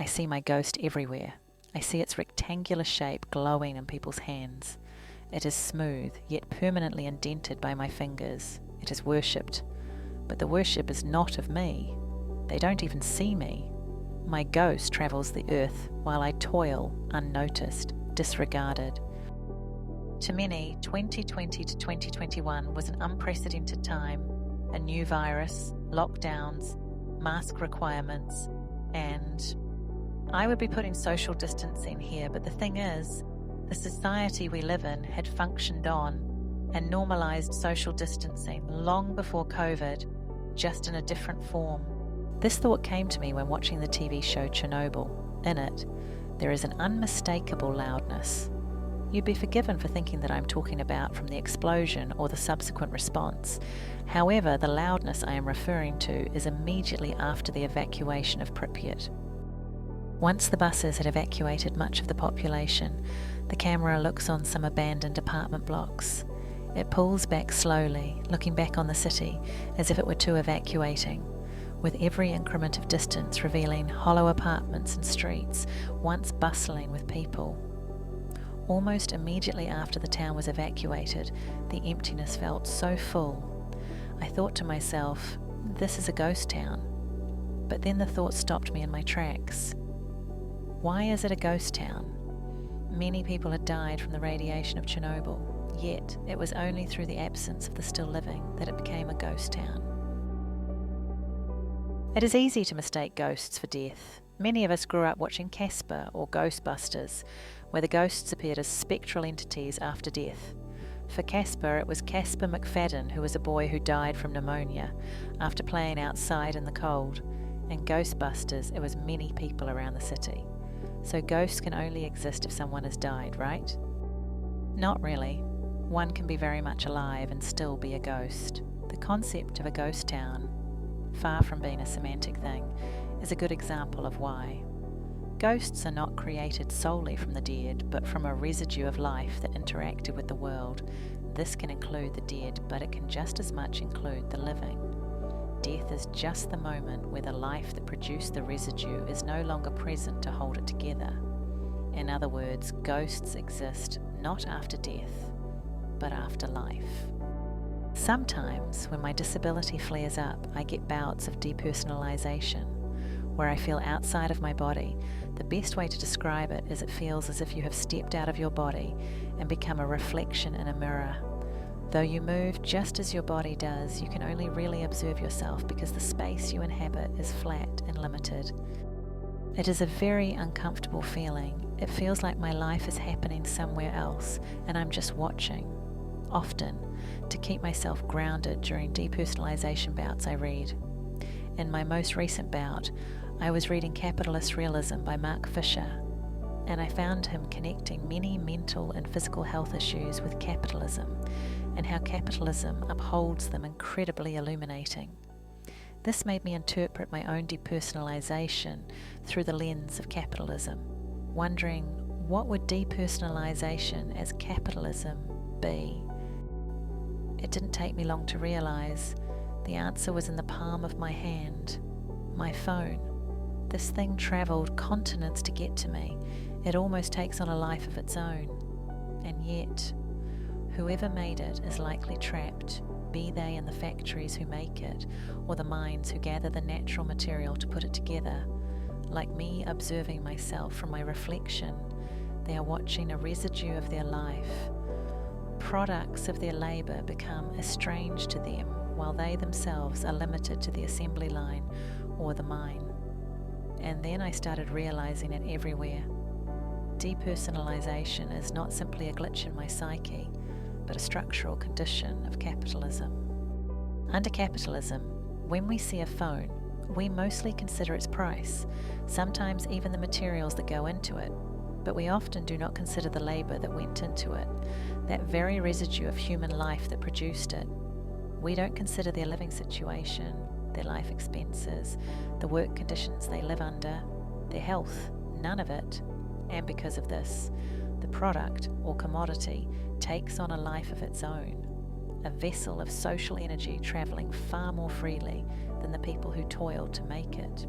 I see my ghost everywhere. I see its rectangular shape glowing in people's hands. It is smooth, yet permanently indented by my fingers. It is worshipped. But the worship is not of me. They don't even see me. My ghost travels the earth while I toil, unnoticed, disregarded. To many, 2020 to 2021 was an unprecedented time. A new virus, lockdowns, mask requirements, and I would be putting social distancing here, but the thing is, the society we live in had functioned on and normalised social distancing long before COVID, just in a different form. This thought came to me when watching the TV show Chernobyl. In it, there is an unmistakable loudness. You'd be forgiven for thinking that I'm talking about from the explosion or the subsequent response. However, the loudness I am referring to is immediately after the evacuation of Pripyat. Once the buses had evacuated much of the population, the camera looks on some abandoned apartment blocks. It pulls back slowly, looking back on the city as if it were too evacuating, with every increment of distance revealing hollow apartments and streets, once bustling with people. Almost immediately after the town was evacuated, the emptiness felt so full. I thought to myself, this is a ghost town. But then the thought stopped me in my tracks. Why is it a ghost town? Many people had died from the radiation of Chernobyl, yet it was only through the absence of the still living that it became a ghost town. It is easy to mistake ghosts for death. Many of us grew up watching Casper or Ghostbusters, where the ghosts appeared as spectral entities after death. For Casper, it was Casper McFadden, who was a boy who died from pneumonia after playing outside in the cold. In Ghostbusters, it was many people around the city. So ghosts can only exist if someone has died, right? Not really. One can be very much alive and still be a ghost. The concept of a ghost town, far from being a semantic thing, is a good example of why. Ghosts are not created solely from the dead, but from a residue of life that interacted with the world. This can include the dead, but it can just as much include the living. Death is just the moment where the life that produced the residue is no longer present to hold it together. In other words, ghosts exist not after death, but after life. Sometimes, when my disability flares up, I get bouts of depersonalization, where I feel outside of my body. The best way to describe it is it feels as if you have stepped out of your body and become a reflection in a mirror. Though you move just as your body does, you can only really observe yourself because the space you inhabit is flat and limited. It is a very uncomfortable feeling. It feels like my life is happening somewhere else and I'm just watching. Often, to keep myself grounded during depersonalization bouts, I read. In my most recent bout, I was reading Capitalist Realism by Mark Fisher, and I found him connecting many mental and physical health issues with capitalism, and how capitalism upholds them incredibly illuminating. This made me interpret my own depersonalization through the lens of capitalism, wondering what would depersonalization as capitalism be? It didn't take me long to realize the answer was in the palm of my hand, my phone. This thing traveled continents to get to me. It almost takes on a life of its own. And yet, whoever made it is likely trapped, be they in the factories who make it, or the minds who gather the natural material to put it together. Like me observing myself from my reflection, they are watching a residue of their life. Products of their labour become estranged to them, while they themselves are limited to the assembly line or the mine. And then I started realising it everywhere. Depersonalisation is not simply a glitch in my psyche, but a structural condition of capitalism. Under capitalism, when we see a phone, we mostly consider its price, sometimes even the materials that go into it, but we often do not consider the labour that went into it, that very residue of human life that produced it. We don't consider their living situation, their life expenses, the work conditions they live under, their health, none of it. And because of this, the product or commodity takes on a life of its own, a vessel of social energy travelling far more freely than the people who toiled to make it.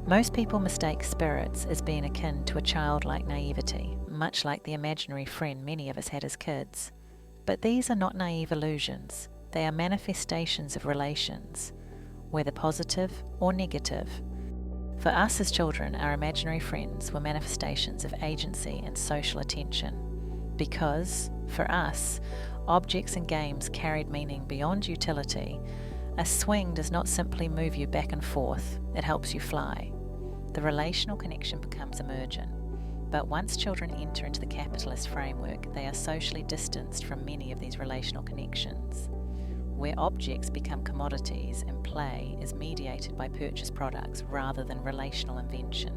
Most people mistake spirits as being akin to a childlike naivety, much like the imaginary friend many of us had as kids. But these are not naive illusions. They are manifestations of relations, whether positive or negative. For us as children, our imaginary friends were manifestations of agency and social attention. Because, for us, objects and games carried meaning beyond utility. A swing does not simply move you back and forth, it helps you fly. The relational connection becomes emergent. But once children enter into the capitalist framework, they are socially distanced from many of these relational connections. Where objects become commodities and play is mediated by purchased products rather than relational invention.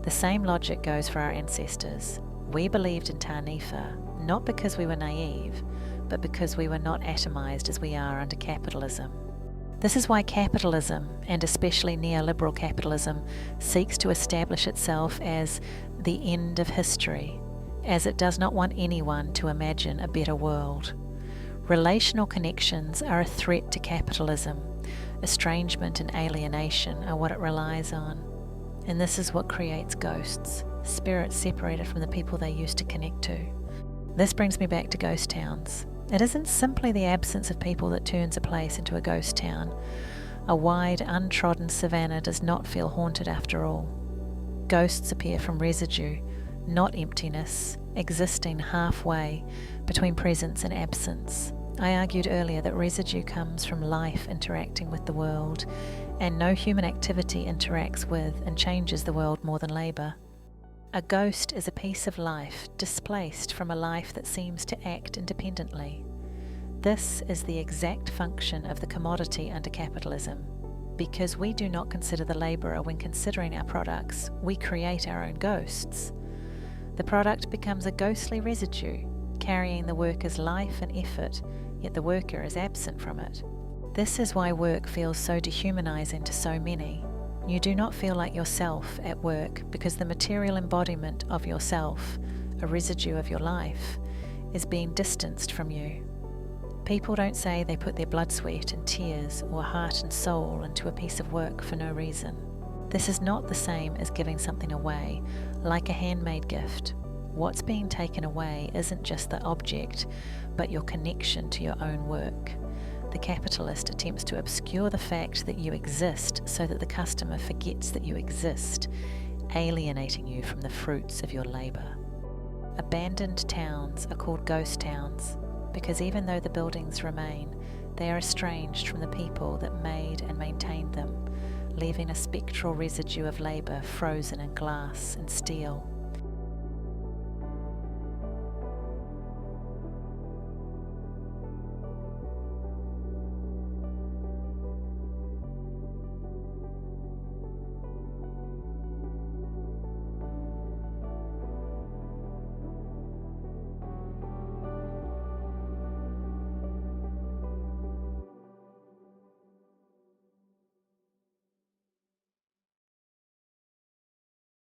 The same logic goes for our ancestors. We believed in Taniwha, not because we were naive, but because we were not atomized as we are under capitalism. This is why capitalism, and especially neoliberal capitalism, seeks to establish itself as the end of history, as it does not want anyone to imagine a better world. Relational connections are a threat to capitalism. Estrangement and alienation are what it relies on. And this is what creates ghosts, spirits separated from the people they used to connect to. This brings me back to ghost towns. It isn't simply the absence of people that turns a place into a ghost town. A wide, untrodden savanna does not feel haunted after all. Ghosts appear from residue, not emptiness, existing halfway between presence and absence. I argued earlier that residue comes from life interacting with the world, and no human activity interacts with and changes the world more than labour. A ghost is a piece of life displaced from a life that seems to act independently. This is the exact function of the commodity under capitalism. Because we do not consider the labourer when considering our products, we create our own ghosts. The product becomes a ghostly residue, carrying the worker's life and effort, yet the worker is absent from it. This is why work feels so dehumanizing to so many. You do not feel like yourself at work because the material embodiment of yourself, a residue of your life, is being distanced from you. People don't say they put their blood, sweat and tears or heart and soul into a piece of work for no reason. This is not the same as giving something away, like a handmade gift. What's being taken away isn't just the object, but your connection to your own work. The capitalist attempts to obscure the fact that you exist so that the customer forgets that you exist, alienating you from the fruits of your labour. Abandoned towns are called ghost towns because even though the buildings remain, they are estranged from the people that made and maintained them, leaving a spectral residue of labour frozen in glass and steel.